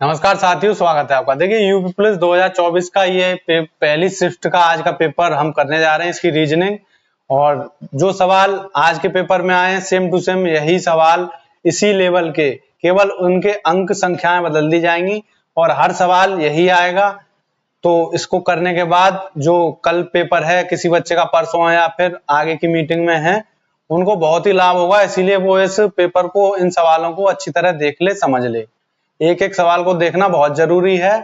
नमस्कार साथियों, स्वागत है आपका। देखिए यूपी पुलिस 2024 का ये पहली शिफ्ट का आज का पेपर हम करने जा रहे हैं, इसकी रीजनिंग। और जो सवाल आज के पेपर में आए हैं सेम टू सेम यही सवाल इसी लेवल के, केवल उनके अंक संख्याएं बदल दी जाएंगी और हर सवाल यही आएगा। तो इसको करने के बाद जो कल पेपर है, किसी बच्चे का परसों है या फिर आगे की मीटिंग में है, उनको बहुत ही लाभ होगा। इसीलिए वो इस पेपर को, इन सवालों को अच्छी तरह देख ले, समझ ले। एक एक सवाल को देखना बहुत जरूरी है,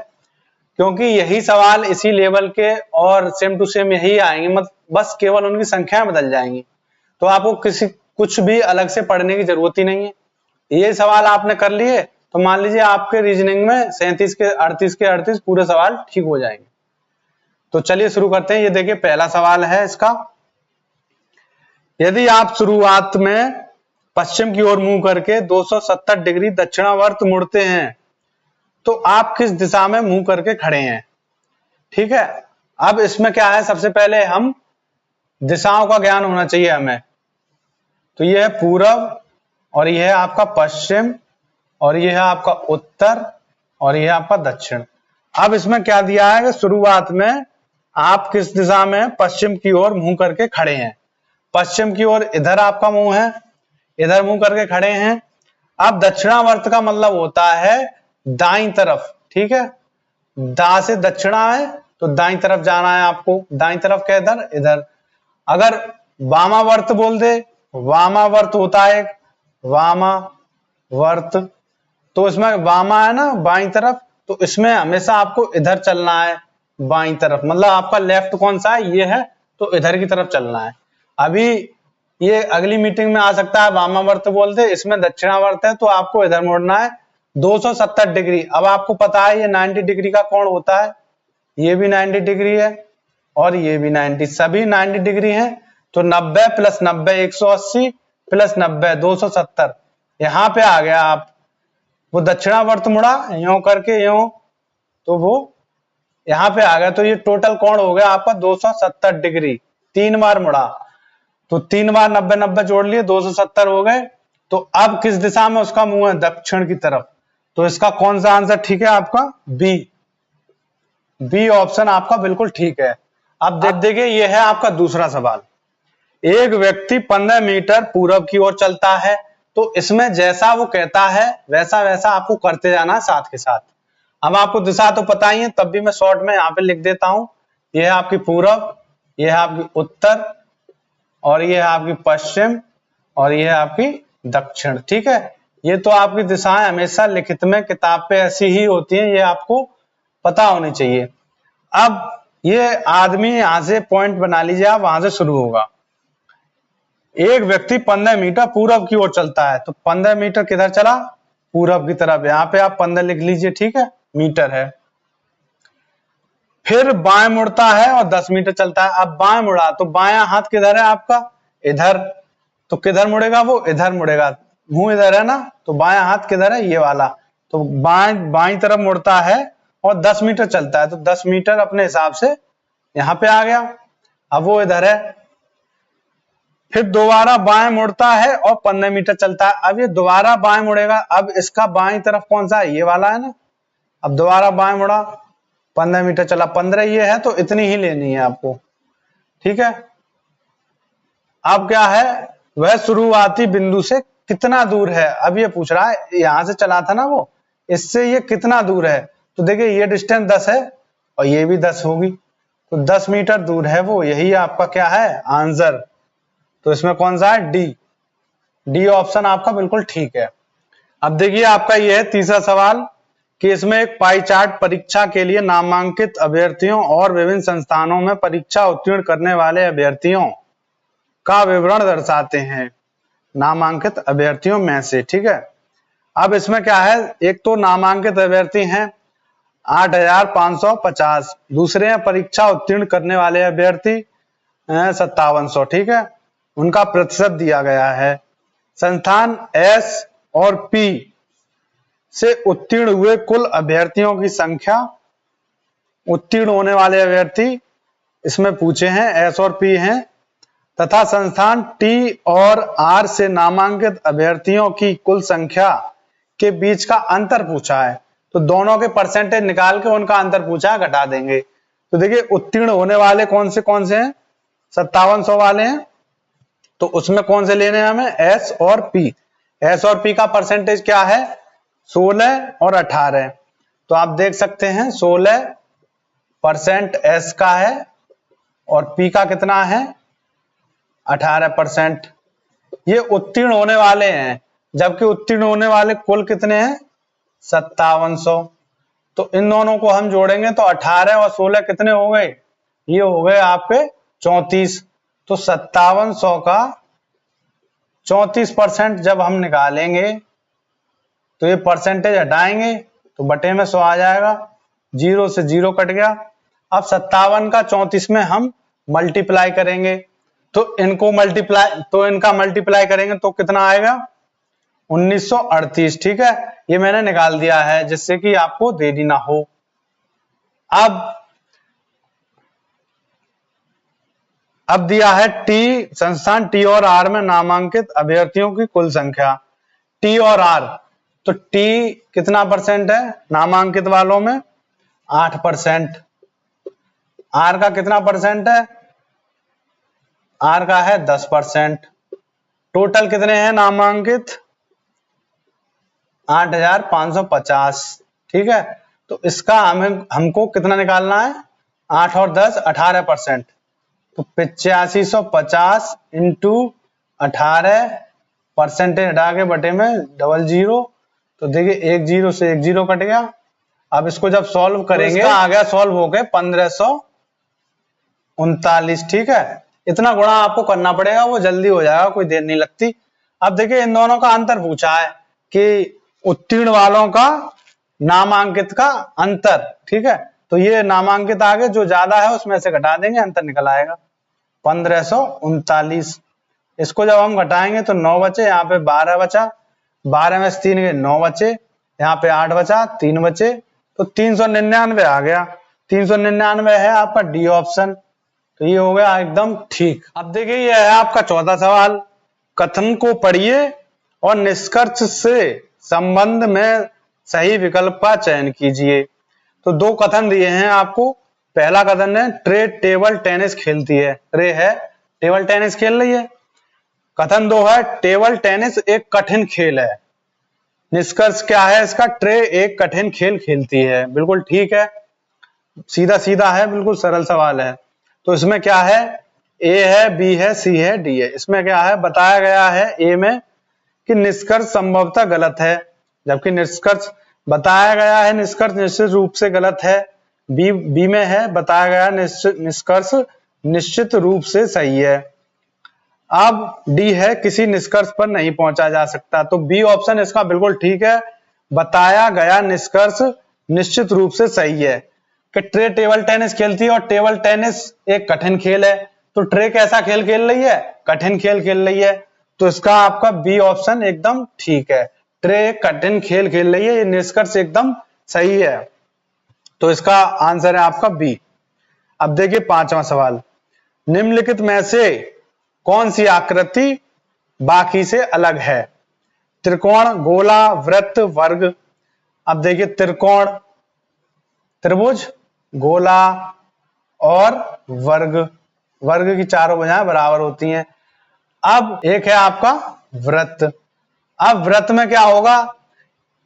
क्योंकि यही सवाल इसी लेवल के और सेम टू सेम यही आएंगे, बस केवल उनकी संख्याएं बदल जाएंगी। तो आपको कुछ भी अलग से पढ़ने की जरूरत ही नहीं है। ये सवाल आपने कर लिए तो मान लीजिए आपके रीजनिंग में 37 के 38 पूरे सवाल ठीक हो जाएंगे। तो चलिए शुरू करते हैं। ये देखिए पहला सवाल है इसका। यदि आप शुरुआत में पश्चिम की ओर मुंह करके 270 डिग्री दक्षिणावर्त मुड़ते हैं तो आप किस दिशा में मुंह करके खड़े हैं। ठीक है, अब इसमें क्या है, सबसे पहले हम दिशाओं का ज्ञान होना चाहिए हमें। तो यह है पूरब और यह है आपका पश्चिम और यह है आपका उत्तर और यह है आपका दक्षिण। अब इसमें क्या दिया है कि शुरुआत में आप किस दिशा में पश्चिम की ओर मुंह करके खड़े हैं। पश्चिम की ओर इधर आपका मुंह है, इधर मुंह करके खड़े हैं। अब दक्षिणावर्त का मतलब होता है दाईं तरफ। ठीक है, दा से दक्षिणा है तो दाईं तरफ जाना है आपको। दाईं तरफ क्या, इधर इधर। अगर वामावर्त बोल दे, वामावर्त होता है वामावर्त, तो इसमें वामा है ना बाईं तरफ, तो इसमें हमेशा आपको इधर चलना है बाईं तरफ। मतलब आपका लेफ्ट कौन सा है, ये है, तो इधर की तरफ चलना है। अभी ये अगली मीटिंग में आ सकता है वामावर्त बोलते, इसमें दक्षिणावर्त है तो आपको इधर मुड़ना है 270 डिग्री। अब आपको पता है ये 90 डिग्री का कोण होता है, ये भी 90 डिग्री है और ये भी 90, सभी 90 डिग्री हैं। तो 90 प्लस 90 180 प्लस 90 270। यहां पे आ गया आप, वो दक्षिणावर्त मुड़ा यूं करके यूं, तो वो यहां पे आ गया। तो ये टोटल कोण हो गया आपका 270 डिग्री। 3 बार मुड़ा तो 3 बार 90 90 जोड़ लिए 270 हो गए। तो अब किस दिशा में उसका मुंह है, दक्षिण की तरफ। तो इसका कौन सा आंसर ठीक है आपका, बी। बी ऑप्शन आपका बिल्कुल ठीक है। अब देखिए ये है आपका दूसरा सवाल। एक व्यक्ति 15 मीटर पूरब की ओर चलता है, तो इसमें जैसा वो कहता है वैसा वैसा आपको करते जाना साथ के साथ। अब आपको दिशा तो पता ही है, तब भी मैं शॉर्ट में यहाँ पे लिख देता हूं। यह है आपकी पूरब, यह है आपकी उत्तर और ये है आपकी पश्चिम और ये है आपकी दक्षिण। ठीक है, ये तो आपकी दिशाएं हमेशा लिखित में किताब पे ऐसी ही होती हैं, ये आपको पता होनी चाहिए। अब ये आदमी यहां से पॉइंट बना लीजिए, आप वहां से शुरू होगा। एक व्यक्ति 15 मीटर पूरब की ओर चलता है, तो 15 मीटर किधर चला, पूरब की तरफ। यहाँ पे आप 15 लिख लीजिए, ठीक है, मीटर है। फिर बाएं मुड़ता है और 10 मीटर चलता है। अब बाएं मुड़ा तो बायां हाथ किधर है आपका, इधर, तो किधर मुड़ेगा वो, इधर मुड़ेगा। मुंह इधर है ना, तो बायां हाथ किधर है, ये वाला। तो बाईं तरफ मुड़ता है और 10 मीटर चलता है, तो 10 मीटर अपने हिसाब से यहां पे आ गया। अब वो इधर है। फिर दोबारा बाएं मुड़ता है और 15 मीटर चलता है। अब ये दोबारा बाएं मुड़ेगा। अब इसका बाईं तरफ कौन सा है, ये वाला है ना। अब दोबारा बाएं मुड़ा, 15 मीटर चला, 15 ये है, तो इतनी ही लेनी है आपको। ठीक है, अब क्या है, वह शुरुआती बिंदु से कितना दूर है। अब ये पूछ रहा है, यहां से चला था ना वो, इससे ये कितना दूर है। तो देखिए ये डिस्टेंस 10 है और ये भी 10 होगी, तो 10 मीटर दूर है वो। यही आपका क्या है आंसर। तो इसमें कौन सा है, डी। डी ऑप्शन आपका बिल्कुल ठीक है। अब देखिए आपका ये है तीसरा सवाल कि इसमें एक पाई चार्ट परीक्षा के लिए नामांकित अभ्यर्थियों और विभिन्न संस्थानों में परीक्षा उत्तीर्ण करने वाले अभ्यर्थियों का विवरण दर्शाते हैं, नामांकित अभ्यर्थियों में से। ठीक है, अब इसमें क्या है, एक तो नामांकित अभ्यर्थी हैं 8550, दूसरे हैं परीक्षा उत्तीर्ण करने वाले अभ्यर्थी 5700। ठीक है, उनका प्रतिशत दिया गया है। संस्थान एस और पी से उत्तीर्ण हुए कुल अभ्यर्थियों की संख्या, उत्तीर्ण होने वाले अभ्यर्थी इसमें पूछे हैं, एस और पी हैं, तथा संस्थान टी और आर से नामांकित अभ्यर्थियों की कुल संख्या के बीच का अंतर पूछा है। तो दोनों के परसेंटेज निकाल के उनका अंतर पूछा, घटा देंगे। तो देखिए उत्तीर्ण होने वाले कौन से हैं, 5700 वाले हैं। तो उसमें कौन से लेने हैं हमें, एस और पी। एस और पी का परसेंटेज क्या है, 16 और 18। तो आप देख सकते हैं 16% एस का है और पी का कितना है, 18%। ये उत्तीर्ण होने वाले हैं, जबकि उत्तीर्ण होने वाले कुल कितने हैं, 5700। तो इन दोनों को हम जोड़ेंगे तो 18 और 16 कितने हो गए, ये हो गए आपके 34। तो 5700 का 34% जब हम निकालेंगे तो ये परसेंटेज हटाएंगे तो बटे में 100 आ जाएगा, 0 से 0 कट गया। अब 57 का 34 में हम मल्टीप्लाई करेंगे तो इनका मल्टीप्लाई करेंगे तो कितना आएगा, 1938। ठीक है, ये मैंने निकाल दिया है जिससे कि आपको देरी ना हो। अब दिया है टी संस्थान टी और आर में नामांकित अभ्यर्थियों की कुल संख्या। टी और आर, तो टी कितना परसेंट है नामांकित वालों में, 8%। आर का कितना परसेंट है, आर का है 10%। टोटल कितने हैं नामांकित, 8550। ठीक है, तो इसका हमको कितना निकालना है, 8 और 10 18%। तो 8550 इंटू 18, परसेंटेज हटा के बटे में 00। तो देखिए 1 0 से 1 0 कट गया। अब इसको जब सॉल्व करेंगे तो आ गया सॉल्व हो गए 1539। ठीक है, इतना गुणा आपको करना पड़ेगा, वो जल्दी हो जाएगा, कोई देर नहीं लगती। अब देखिए इन दोनों का अंतर पूछा है कि उत्तीर्ण वालों का नामांकित का अंतर। ठीक है, तो ये नामांकित आगे जो ज्यादा है उसमें से घटा देंगे, अंतर निकल आएगा 1539। इसको जब हम घटाएंगे तो 9 बचे, यहाँ पे 12 बचा, 12 में से 3 गए 9 बचे, यहाँ पे 8 बचा, 3 बचे, तो 399 आ गया। 399 है आपका डी ऑप्शन। तो ये हो गया एकदम ठीक। अब देखिए ये है आपका चौथा सवाल, कथन को पढ़िए और निष्कर्ष से संबंध में सही विकल्प का चयन कीजिए। तो 2 कथन दिए हैं आपको। पहला कथन है ट्रे टेबल टेनिस खेलती है, ट्रे है टेबल टेनिस खेल रही है। कथन 2 है टेबल टेनिस एक कठिन खेल है। निष्कर्ष क्या है इसका, ट्रे एक कठिन खेल खेलती है। बिल्कुल ठीक है, सीधा सीधा है, बिल्कुल सरल सवाल है। तो इसमें क्या है, ए है, बी है, सी है, डी है। इसमें क्या है, बताया गया है ए में कि निष्कर्ष संभवतः गलत है, जबकि निष्कर्ष बताया गया है निष्कर्ष निश्चित रूप से गलत है। बी में है बताया गया निष्कर्ष निश्चित रूप से सही है। अब डी है किसी निष्कर्ष पर नहीं पहुंचा जा सकता। तो बी ऑप्शन इसका बिल्कुल ठीक है, बताया गया निष्कर्ष निश्चित रूप से सही है कि ट्रे टेबल टेनिस खेलती है और टेबल टेनिस एक कठिन खेल है। तो ट्रे कैसा खेल खेल रही है, कठिन खेल खेल रही है। तो इसका आपका बी ऑप्शन एकदम ठीक है, ट्रे कठिन खेल खेल रही है, ये निष्कर्ष एकदम सही है। तो इसका आंसर है आपका बी। अब देखिए 5वां सवाल, निम्नलिखित में से कौन सी आकृति बाकी से अलग है, त्रिकोण, गोला, वृत्त, वर्ग। अब देखिए त्रिकोण, त्रिभुज, गोला और वर्ग, वर्ग की चारों भुजाएं बराबर होती हैं। अब एक है आपका वृत्त। अब वृत्त में क्या होगा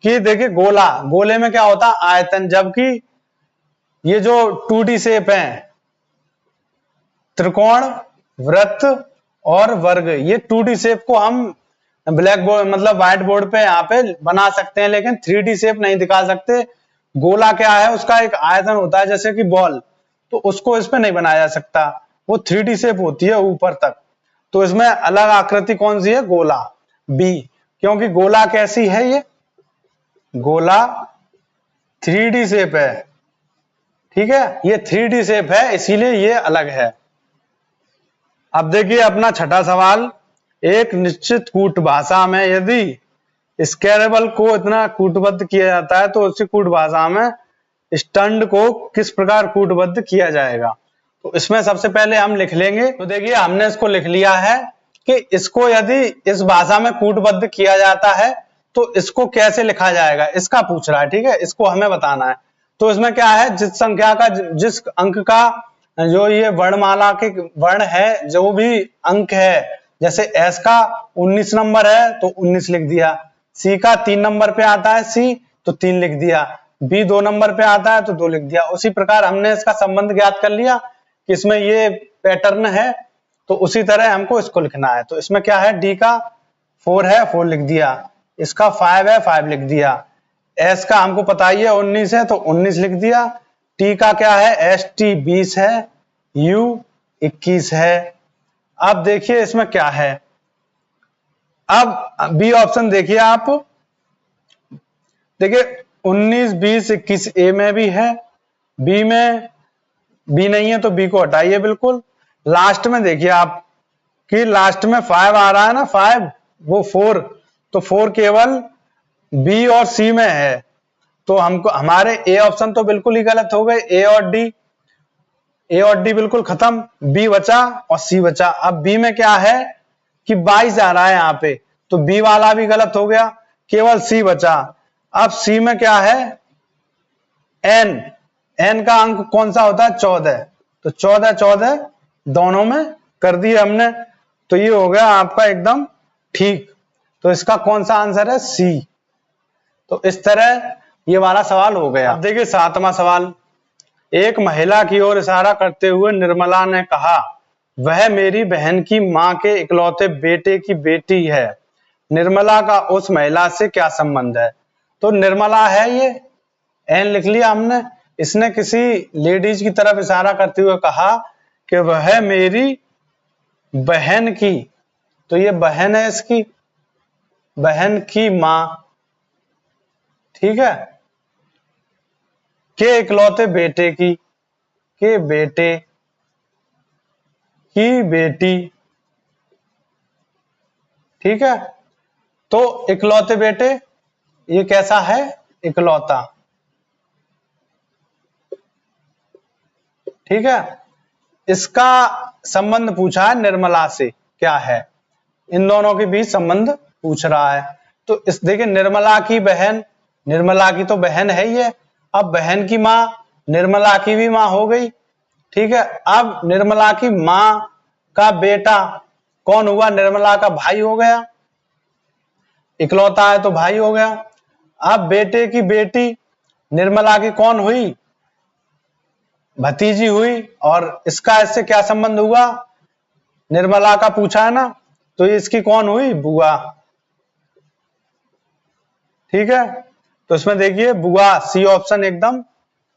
कि देखिए गोला, गोले में क्या होता है आयतन, जबकि ये जो 2D शेप है त्रिकोण, वृत्त और वर्ग, ये 2D शेप को हम ब्लैक बोर्ड मतलब व्हाइट बोर्ड पे यहाँ पे बना सकते हैं, लेकिन 3D शेप नहीं दिखा सकते। गोला क्या है, उसका एक आयतन होता है जैसे कि बॉल, तो उसको इस पे नहीं बनाया जा सकता, वो 3D शेप होती है ऊपर तक। तो इसमें अलग आकृति कौन सी है, गोला, बी, क्योंकि गोला कैसी है, ये गोला 3D शेप है। ठीक है, ये 3D शेप है इसीलिए ये अलग है। अब देखिए अपना छठा सवाल, एक निश्चित कूट भाषा में यदि स्केलेबल को इतना कूटबद्ध किया जाता है तो उसी कूट भाषा में स्टैंड को किस प्रकार कूटबद्ध किया जाएगा। तो इसमें सबसे पहले हम लिख लेंगे। तो देखिए हमने इसको लिख लिया है कि इसको यदि इस भाषा में कूटबद्ध किया जाता है तो इसको कैसे लिखा जाएगा इसका पूछ रहा है, ठीक है, इसको हमें बताना है। तो इसमें क्या है, जिस संख्या का, जिस अंक का जो ये वर्णमाला के वर्ण है, जो भी अंक है, जैसे एस का 19 नंबर है तो 19 लिख दिया, सी का 3 नंबर पे आता है सी तो 3 लिख दिया, बी 2 नंबर पे आता है तो 2 लिख दिया। उसी प्रकार हमने इसका संबंध ज्ञात कर लिया कि इसमें ये पैटर्न है, तो उसी तरह हमको इसको लिखना है। तो इसमें क्या है, डी का 4 है 4 लिख दिया, इसका 5 है 5 लिख दिया, एस का हमको पता ही है 19 है तो 19 लिख दिया, टी का क्या है, एस टी 20 है, यू 21 है। अब देखिए इसमें क्या है, अब बी ऑप्शन देखिए आप, देखिए 19 20 21 ए में भी है, बी में बी नहीं है तो बी को हटाइए बिल्कुल। लास्ट में देखिए आप कि लास्ट में 5 आ रहा है ना, 5 वो 4, तो 4 केवल बी और सी में है, तो हमको हमारे ए ऑप्शन तो बिल्कुल ही गलत हो गए, ए और डी बिल्कुल खत्म, बी बचा और सी बचा। अब बी में क्या है कि 22 आ रहा है यहाँ पे, तो बी वाला भी गलत हो गया, केवल सी बचा। अब सी में क्या है, एन का अंक कौन सा होता है, 14, तो 14 दोनों में कर दिए हमने, तो ये हो गया आपका एकदम ठीक। तो इसका कौन सा आंसर है, सी। तो इस तरह ये वाला सवाल हो गया। अब देखिए 7वां सवाल, एक महिला की ओर इशारा करते हुए निर्मला ने कहा, वह मेरी बहन की मां के इकलौते बेटे की बेटी है, निर्मला का उस महिला से क्या संबंध है। तो निर्मला है ये, एन लिख लिया हमने, इसने किसी लेडीज की तरफ इशारा करते हुए कहा कि वह मेरी बहन की, तो ये बहन है इसकी, बहन की मां, ठीक है, के इकलौते बेटे की, के बेटे की बेटी, ठीक है। तो इकलौते बेटे ये कैसा है, इकलौता, ठीक है। इसका संबंध पूछा है निर्मला से, क्या है, इन दोनों के बीच संबंध पूछ रहा है। तो इस देखिए निर्मला की बहन, निर्मला की तो बहन है ही है, अब बहन की मां निर्मला की भी मां हो गई, ठीक है। अब निर्मला की मां का बेटा कौन हुआ, निर्मला का भाई हो गया, इकलौता है तो भाई हो गया। अब बेटे की बेटी निर्मला की कौन हुई, भतीजी हुई, और इसका इससे क्या संबंध हुआ, निर्मला का पूछा है ना, तो इसकी कौन हुई, बुआ, ठीक है। तो इसमें देखिए बुआ, सी ऑप्शन एकदम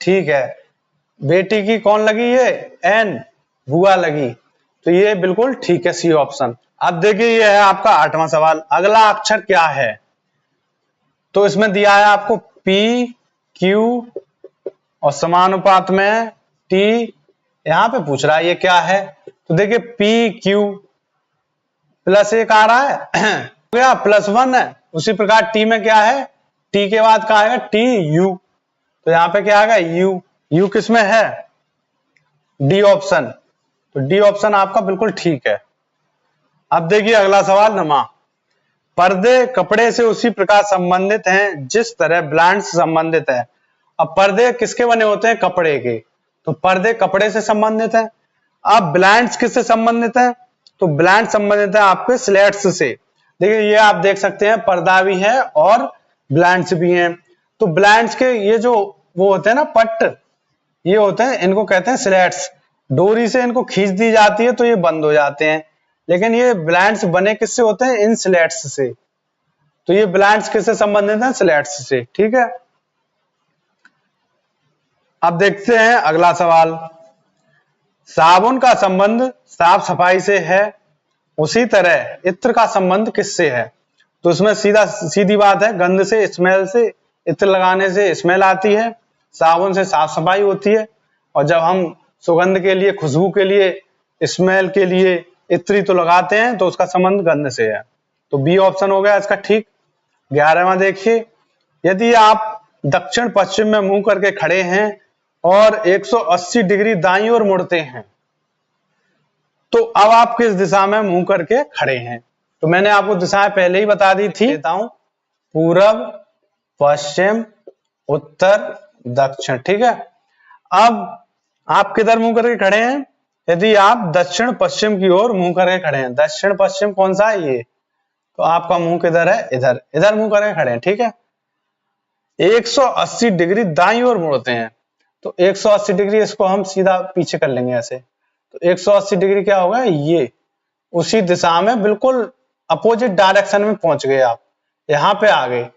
ठीक है। बेटी की कौन लगी ये, एन, बुआ लगी, तो ये बिल्कुल ठीक है, सी ऑप्शन। अब देखिए ये है आपका 8वां सवाल, अगला अक्षर क्या है। तो इसमें दिया है आपको पी क्यू और समानुपात में टी, यहां पे पूछ रहा है ये क्या है। तो देखिए पी क्यू +1 आ रहा है हो गया, +1 है। उसी प्रकार टी में क्या है, टी के बाद क्या आएगा, टी यू, तो यहाँ पे क्या आएगा, यू, यू किस में है, डी ऑप्शन, तो डी ऑप्शन आपका बिल्कुल ठीक है। अब देखिए अगला सवाल 9वां, पर्दे कपड़े से उसी प्रकार संबंधित हैं जिस तरह ब्लाइंड संबंधित है। अब पर्दे किसके बने होते हैं, कपड़े के, तो पर्दे कपड़े से संबंधित है। अब ब्लाइंड्स किससे संबंधित है, तो ब्लाइंड संबंधित है आपके स्लेट्स से। देखिए ये आप देख सकते हैं पर्दा भी है और ब्लाइंड्स भी हैं। तो ब्लाइंड्स के ये जो वो होते हैं ना पट्ट, ये होते हैं, इनको कहते हैं स्लेट्स, डोरी से इनको खींच दी जाती है तो ये बंद हो जाते हैं, लेकिन ये ब्लाइंड्स बने किससे होते हैं, इन स्लेट्स से। तो ये ब्लाइंड्स किससे संबंधित है, स्लेट्स से, ठीक है। अब देखते हैं अगला सवाल, साबुन का संबंध साफ सफाई से है, उसी तरह इत्र का संबंध किससे है। तो इसमें सीधी बात है, गंध से, स्मेल से, इत्र लगाने से स्मेल आती है, साबुन से साफ सफाई होती है, और जब हम सुगंध के लिए, खुशबू के लिए, स्मेल के लिए इत्री तो लगाते हैं, तो उसका संबंध गंध से है। तो बी ऑप्शन हो गया इसका ठीक। 11वां देखिए, यदि आप दक्षिण पश्चिम में मुंह करके खड़े हैं और 180 डिग्री दाईं ओर मुड़ते हैं, तो अब आप किस दिशा में मुंह करके खड़े हैं। तो मैंने आपको दिशाएं पहले ही बता दी थी, देता हूं पूरब, पश्चिम, उत्तर, दक्षिण। ठीक है, अब आप किधर मुंह करके खड़े हैं? यदि आप दक्षिण पश्चिम की ओर मुंह करके खड़े हैं, दक्षिण पश्चिम कौन सा है? ये, तो आपका मुंह किधर है? इधर, इधर मुंह करके खड़े हैं। ठीक है, 180 डिग्री दाईं ओर मुड़ते हैं, तो 180 डिग्री इसको हम सीधा पीछे कर लेंगे ऐसे, तो 180 डिग्री क्या होगा? ये उसी दिशा में बिल्कुल अपोजिट डायरेक्शन में पहुंच गए आप, यहां पे आ गए।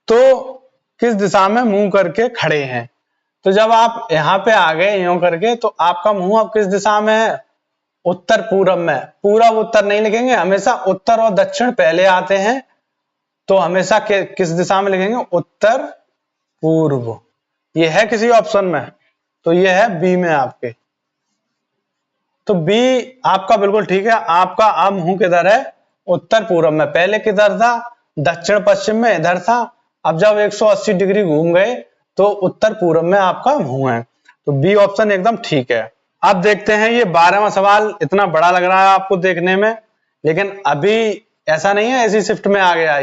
तो किस दिशा में मुंह करके खड़े हैं? तो जब आप यहां पे आ गए यूं करके, तो आपका मुंह अब किस दिशा में है? उत्तर पूरब में। पूरब उत्तर नहीं लिखेंगे, हमेशा उत्तर और दक्षिण पहले आते हैं, तो हमेशा किस दिशा में लिखेंगे? उत्तर पूर्व। ये है किसी ऑप्शन में, तो ये है बी में आपके, तो बी आपका बिल्कुल ठीक है। आपका अब मुंह किधर है? उत्तर पूर्व में। पहले किधर था? दक्षिण पश्चिम में, इधर था। अब जब 180 डिग्री घूम गए तो उत्तर पूर्व में आपका मुंह है, तो बी ऑप्शन एकदम ठीक है। अब देखते हैं, ये 12वां सवाल इतना बड़ा लग रहा है आपको देखने में, लेकिन अभी ऐसा नहीं है ऐसी शिफ्ट में आ गया।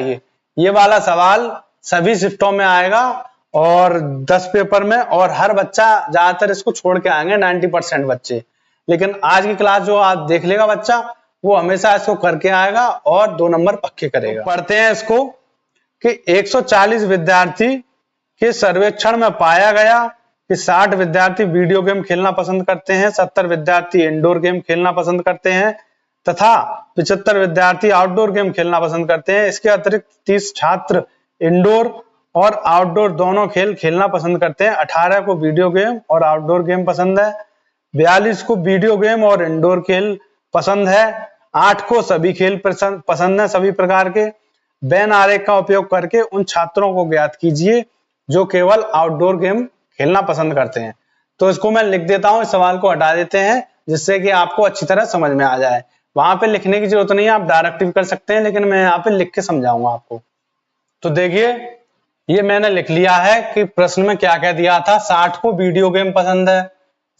ये वाला सवाल सभी शिफ्टों में आएगा और 10 पेपर में, और हर बच्चा ज्यादातर इसको छोड़ के आएंगे 90% बच्चे, लेकिन आज की क्लास जो आज देख लेगा बच्चा, वो हमेशा इसको करके आएगा और 2 नंबर पक्के करेगा। तो पढ़ते हैं इसको कि 140 विद्यार्थी के सर्वेक्षण में पाया गया कि 60 विद्यार्थी वीडियो गेम खेलना पसंद करते हैं, 70 विद्यार्थी इंडोर गेम खेलना पसंद करते हैं तथा 75 विद्यार्थी आउटडोर गेम खेलना पसंद करते हैं। इसके अतिरिक्त 30 छात्र इंडोर और आउटडोर दोनों खेल खेलना पसंद करते हैं। 18 को वीडियो गेम और आउटडोर गेम पसंद है, 42 को वीडियो गेम और इंडोर खेल पसंद है, 8 को सभी खेल पसंद है सभी प्रकार के। वेन आरेख का उपयोग करके उन छात्रों को ज्ञात कीजिए जो केवल आउटडोर गेम खेलना पसंद करते हैं। तो इसको मैं लिख देता हूं, इस सवाल को हटा देते हैं जिससे कि आपको अच्छी तरह समझ में आ जाए। वहां पे लिखने की जरूरत नहीं है, आप डायरेक्ट भी कर सकते हैं, लेकिन मैं यहाँ पे लिख के समझाऊंगा आपको। तो देखिए, ये मैंने लिख लिया है कि प्रश्न में क्या क्या दिया था। 60 को वीडियो गेम पसंद है,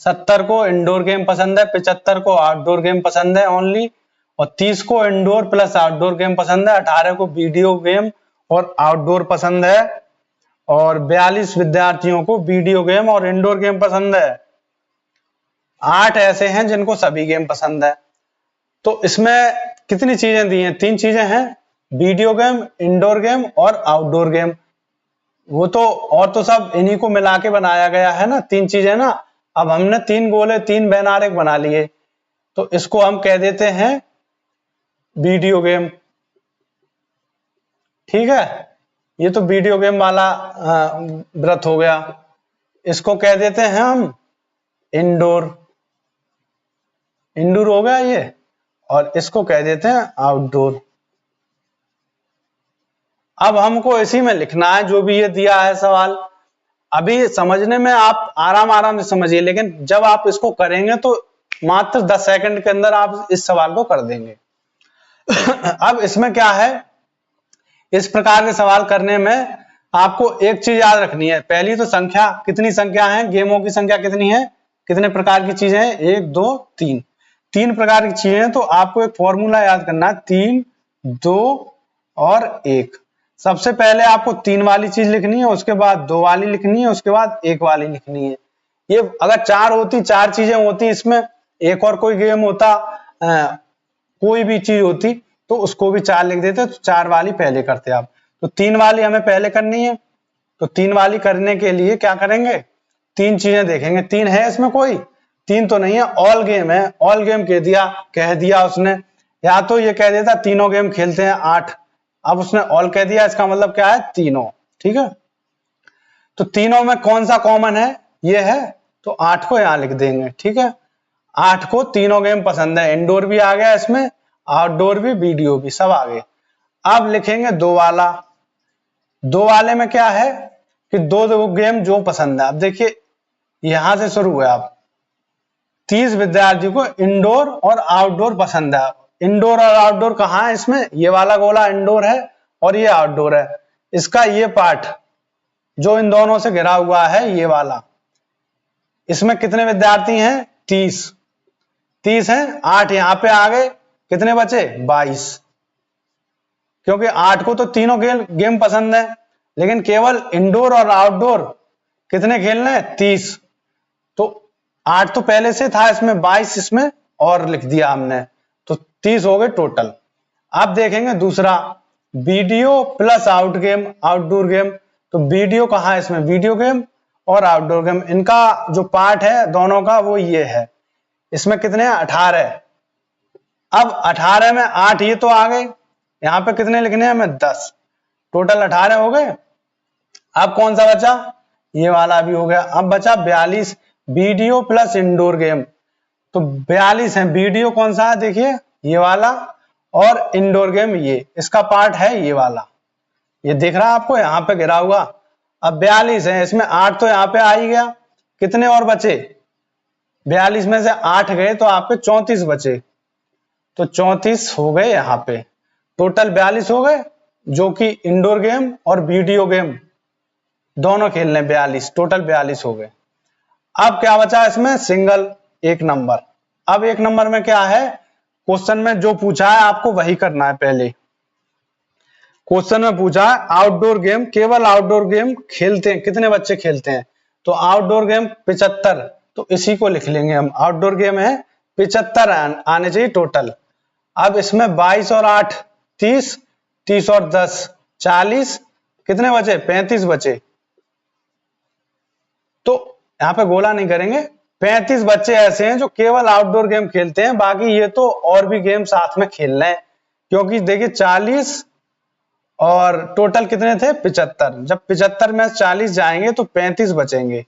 70 को इंडोर गेम पसंद है, 75 को आउटडोर गेम पसंद है ओनली, और 30 को इंडोर प्लस आउटडोर गेम पसंद है, 18 को वीडियो गेम और आउटडोर पसंद है, और 42 विद्यार्थियों को वीडियो गेम और इंडोर गेम पसंद है। 8 ऐसे हैं जिनको सभी गेम पसंद है। तो इसमें कितनी चीजें दी हैं? 3 चीजें हैं, वीडियो गेम, इंडोर गेम और आउटडोर गेम। वो तो और तो सब इन्हीं को मिला के बनाया गया है ना, 3 चीजें ना। अब हमने 3 गोले 3 वेन आरेख बना लिए, तो इसको हम कह देते हैं वीडियो गेम। ठीक है, ये तो वीडियो गेम वाला व्रत हो गया। इसको कह देते हैं हम इंडोर, इंडोर हो गया ये, और इसको कह देते हैं आउटडोर। अब हमको इसी में लिखना है जो भी ये दिया है सवाल। अभी समझने में आप आराम से समझिए, लेकिन जब आप इसको करेंगे तो मात्र 10 सेकंड के अंदर आप इस सवाल को कर देंगे। अब इसमें क्या है, इस प्रकार के सवाल करने में आपको एक चीज याद रखनी है। पहली तो संख्या, कितनी संख्या है, गेमों की संख्या कितनी है, कितने प्रकार की चीजें हैं, 1 2 3, 3 प्रकार की चीजें हैं। तो आपको एक फॉर्मूला याद करना है, 3 2 और 1। सबसे पहले आपको 3 वाली चीज लिखनी है, उसके बाद 2 वाली लिखनी है, उसके बाद 1 वाली लिखनी है। ये अगर 4 होती, 4 चीजें होती, इसमें एक और कोई गेम होता, कोई भी चीज होती, तो उसको भी 4 लिख देते, तो 4 वाली पहले करते आप। तो 3 वाली हमें पहले करनी है, तो 3 वाली करने के लिए क्या करेंगे, 3 चीजें देखेंगे। 3 है इसमें कोई? 3 तो नहीं है, ऑल गेम है। ऑल गेम कह दिया उसने, या तो ये कह देता तीनों गेम खेलते हैं 8, अब उसने ऑल कह दिया, इसका मतलब क्या है, तीनों। ठीक है, तो तीनों में कौन सा कॉमन है, ये है, तो 8 को यहां लिख देंगे। ठीक है, 8 को तीनों गेम पसंद है, इंडोर भी आ गया इसमें, आउटडोर भी, वीडियो भी, सब आ गए। अब लिखेंगे 2 वाला। 2 वाले में क्या है कि 2 गेम जो पसंद है। अब देखिए यहां से शुरू है, आप 30 विद्यार्थियों को इंडोर और आउटडोर पसंद है। इंडोर और आउटडोर कहाँ है इसमें, ये वाला गोला इंडोर है और ये आउटडोर है। इसका ये पार्ट जो इन दोनों से घिरा हुआ है, ये वाला, इसमें कितने विद्यार्थी हैं, 30 हैं। 8 यहां पे आ गए, कितने बचे, 22। क्योंकि 8 को तो तीनों गेम पसंद है, लेकिन केवल इंडोर और आउटडोर कितने खेलने हैं, 30। तो 8 तो पहले से था इसमें, 22 इसमें और लिख दिया हमने, तो 30 हो गए टोटल। अब देखेंगे दूसरा, वीडियो प्लस आउटडोर गेम। तो वीडियो कहाँ है इसमें, वीडियो गेम और आउटडोर गेम, इनका जो पार्ट है दोनों का वो ये है। इसमें कितने हैं, 18। अब 18 में 8 ये तो आ गए, यहाँ पे कितने लिखने हैं हमें, 10। टोटल 18 हो गए। अब कौन सा बचा, ये वाला भी हो गया। अब बचा 42, वीडियो प्लस इंडोर गेम। तो 42 है, वीडियो कौन सा है, देखिए ये वाला, और इंडोर गेम ये, इसका पार्ट है ये वाला, ये दिख रहा है आपको यहाँ पे गिरा हुआ। अब 42 है, इसमें 8 तो यहाँ पे आ ही गया, कितने और बचे, 42 में से 8 गए तो आपके 34 बचे, तो 34 हो गए यहाँ पे। टोटल 42 हो गए, जो कि इंडोर गेम और वीडियो गेम दोनों खेलने 42, टोटल 42 हो गए। अब क्या बचा इसमें, सिंगल 1 नंबर। अब 1 नंबर में क्या है, क्वेश्चन में जो पूछा है आपको वही करना है। पहले क्वेश्चन में पूछा है आउटडोर गेम, केवल आउटडोर गेम खेलते हैं, कितने बच्चे खेलते हैं, तो आउटडोर गेम 75, तो इसी को लिख लेंगे हम, आउटडोर गेम है 75 आने चाहिए टोटल। अब इसमें 22 और 8 30, 30 और 10 40, कितने बचे, 35 बचे। तो यहाँ पे गोला नहीं करेंगे, 35 बच्चे ऐसे हैं जो केवल आउटडोर गेम खेलते हैं, बाकी ये तो और भी गेम साथ में खेल रहे हैं। क्योंकि देखिए 40 और टोटल कितने थे, 75, जब 75 में 40 जाएंगे तो 35 बचेंगे,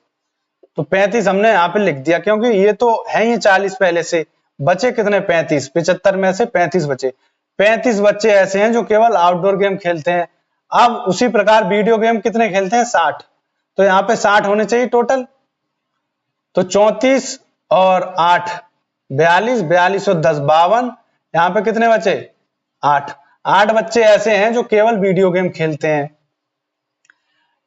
तो 35 हमने यहाँ पे लिख दिया, क्योंकि ये तो है ही 40 पहले से, बचे कितने, 35, 75 में से 35 बचे। 35 बच्चे ऐसे हैं जो केवल आउटडोर गेम खेलते हैं। अब उसी प्रकार वीडियो गेम कितने खेलते हैं, 60, तो यहाँ पे 60 होने चाहिए टोटल। तो 34 और 8 42, 42 और 10 52, यहाँ पे कितने बचे, 8 बच्चे ऐसे हैं जो केवल वीडियो गेम खेलते हैं।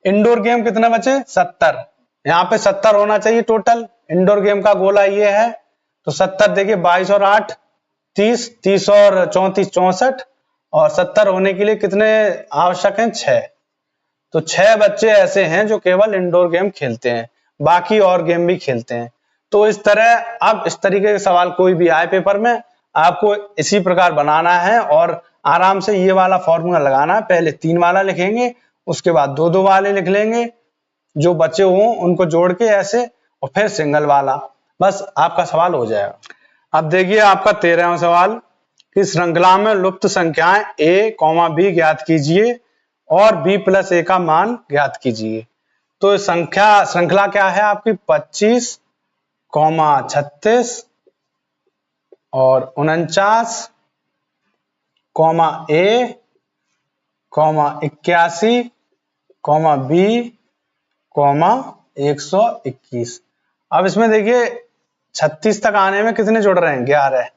इंडोर गेम कितने बचे, 70, यहाँ पे 70 होना चाहिए टोटल। इंडोर गेम का गोला ये है, तो 70 देखिए, 22 और 8 30, 30 और 34 64, और 70 होने के लिए कितने आवश्यक हैं, 6। तो 6 बच्चे ऐसे हैं जो केवल इंडोर गेम खेलते हैं, बाकी और गेम भी खेलते हैं। तो इस तरह, अब इस तरीके के सवाल कोई भी आए पेपर में, आपको इसी प्रकार बनाना है और आराम से ये वाला फॉर्मूला लगाना है। पहले 3 वाला लिखेंगे, उसके बाद 2-2 वाले लिख लेंगे, जो बचे हों उनको जोड़ के ऐसे, और फिर सिंगल वाला, बस आपका सवाल हो जाएगा। अब देखिए आपका 13वां सवाल, कि श्रृंखला में लुप्त संख्याएं a, b ज्ञात कीजिए और b + a का मान ज्ञात कीजिए। तो श्रृंखला क्या है आपकी, 25, 36 और 49, a, 81, b, 121। अब इसमें देखिए 36 तक आने में कितने जुड़ रहे हैं, 11,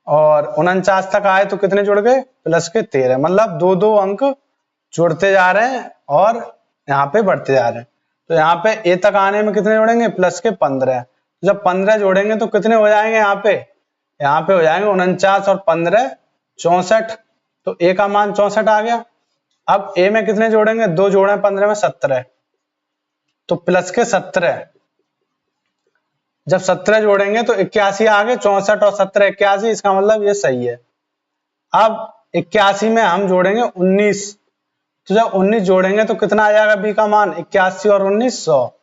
और 49 तक आए तो कितने जुड़ गए, +13, मतलब 2-2 अंक जुड़ते जा रहे हैं और यहाँ पे बढ़ते जा रहे हैं। तो यहाँ पे a तक आने में कितने जोड़ेंगे, +15। जब 15 जोड़ेंगे तो कितने हो जाएंगे, यहाँ पे हो जाएंगे 49 और 15 64, तो a का मान 64 आ गया। अब a में कितने जोड़ेंगे, 2 जोड़े 15 में 17, तो +17। जब 17 जोड़ेंगे तो 81 आ गए, 64 और 17 81, इसका मतलब ये सही है। अब 81 में हम जोड़ेंगे 19, तो जब 19 जोड़ेंगे तो कितना आ जाएगा b का मान, 81 और 19 100,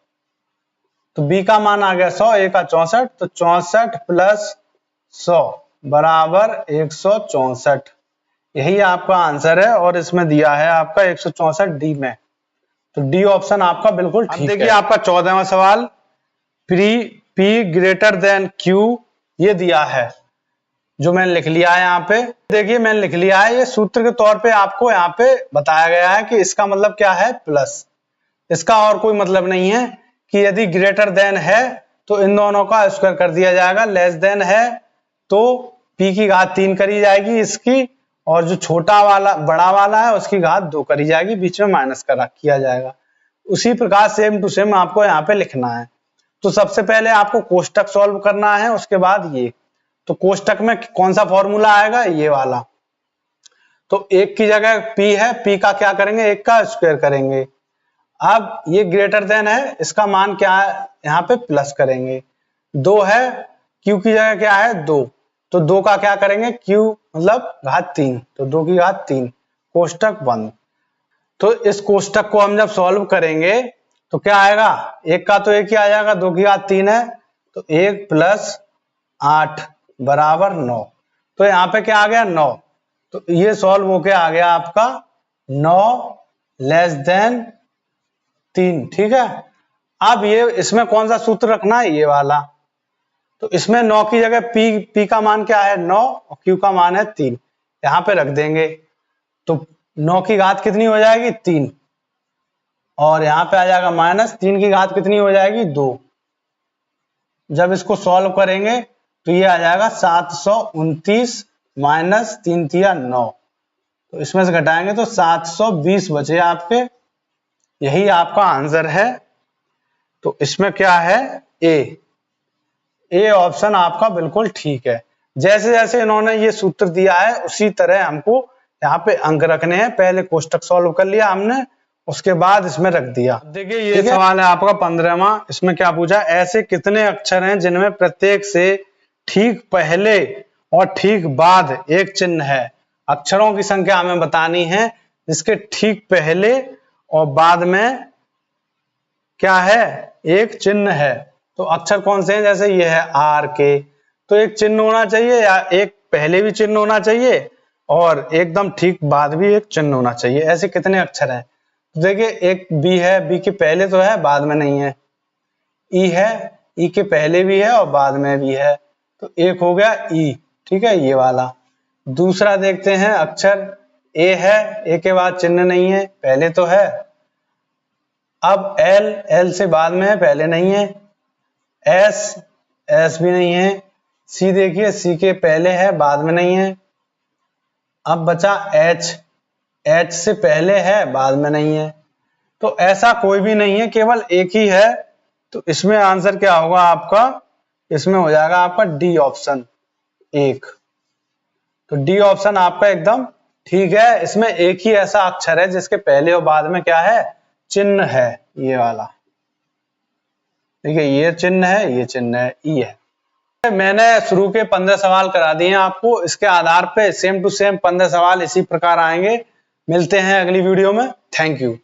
तो b का मान आ गया 100, a का 64, तो 64 + 100 बराबर 164। यही आपका आंसर है, और इसमें दिया है आपका 164 डी में, तो डी ऑप्शन आपका बिल्कुल ठीक है। देखिए आपका 14वां सवाल, P > Q ये दिया है, जो मैंने लिख लिया है यहाँ पे। देखिए मैंने लिख लिया है, ये सूत्र के तौर पे आपको यहाँ पे बताया गया है कि इसका मतलब क्या है, प्लस। इसका और कोई मतलब नहीं है, कि यदि ग्रेटर देन है तो इन दोनों का स्क्वायर कर दिया जाएगा, लेस देन है तो p की घात 3 करी जाएगी इसकी, और जो छोटा वाला बड़ा वाला है उसकी घात 2 करी जाएगी, बीच में माइनस किया जाएगा। उसी प्रकार सेम टू सेम आपको यहाँ पे लिखना है। तो सबसे पहले आपको कोष्टक सॉल्व करना है, उसके बाद ये। तो कोष्टक में कौन सा फॉर्मूला आएगा, ये वाला। तो एक की जगह p है, p का क्या करेंगे, एक का स्क्वायर करेंगे। अब ये ग्रेटर देन है, इसका मान क्या है, यहाँ पे प्लस करेंगे। 2 है, q की जगह क्या है 2, तो 2 का क्या करेंगे, q मतलब घात 3, तो 2 की घात 3, कोष्टक बंद। तो इस कोष्टक को हम जब सॉल्व करेंगे तो क्या आएगा, एक का तो एक ही आ जाएगा, 2 की घात 3 है, तो 1 + 8 बराबर 9। तो यहाँ पे क्या आ गया 9, तो ये सॉल्व होके आ गया आपका 9 < 3। ठीक है। अब ये इसमें कौन सा सूत्र रखना है, ये वाला। तो इसमें 9 की जगह p का मान क्या है 9 और q का मान है 3, यहाँ पे रख देंगे। तो 9 की घात कितनी हो जाएगी 3, और यहाँ पे आ जाएगा -3 की घात कितनी हो जाएगी 2। जब इसको सॉल्व करेंगे तो ये आ जाएगा 729 - 3 × 9, तो इसमें से घटाएंगे तो 720 बचे आपके। यही आपका आंसर है। तो इसमें क्या है, ए ऑप्शन आपका बिल्कुल ठीक है। जैसे जैसे इन्होंने ये सूत्र दिया है उसी तरह हमको यहाँ पे अंक रखने हैं। पहले कोष्टक सॉल्व कर लिया हमने, उसके बाद इसमें रख दिया। देखिए ये सवाल है आपका 15वां। इसमें क्या पूछा, ऐसे कितने अक्षर हैं जिनमें प्रत्येक से ठीक पहले और ठीक बाद एक चिन्ह है। अक्षरों की संख्या हमें बतानी है जिसके ठीक पहले और बाद में क्या है, एक चिन्ह है। तो अक्षर कौन से हैं, जैसे ये है आर के, तो एक चिन्ह होना चाहिए, या एक पहले भी चिन्ह होना चाहिए और एकदम ठीक बाद भी एक चिन्ह होना चाहिए। ऐसे कितने अक्षर हैं, तो देखिए एक बी है, बी के पहले तो है बाद में नहीं है। ई है, ई के पहले भी है और बाद में भी है, तो एक हो गया ई। ठीक है, ये वाला। दूसरा देखते हैं अक्षर ए है, ए के बाद चिन्ह नहीं है, पहले तो है। अब एल, एल से बाद में है, पहले नहीं है। एस, एस भी नहीं है। सी देखिए, सी के पहले है बाद में नहीं है। अब बचा एच, एच से पहले है बाद में नहीं है। तो ऐसा कोई भी नहीं है, केवल एक ही है। तो इसमें आंसर क्या होगा आपका, इसमें हो जाएगा आपका डी ऑप्शन 1। तो डी ऑप्शन आपका एकदम ठीक है। इसमें एक ही ऐसा अक्षर है जिसके पहले और बाद में क्या है, चिन्ह है, ये वाला। देखिए ये चिन्ह है, ये चिन्ह है, ई है। मैंने शुरू के 15 सवाल करा दिए हैं आपको। इसके आधार पे सेम टू सेम 15 सवाल इसी प्रकार आएंगे। मिलते हैं अगली वीडियो में। Thank you.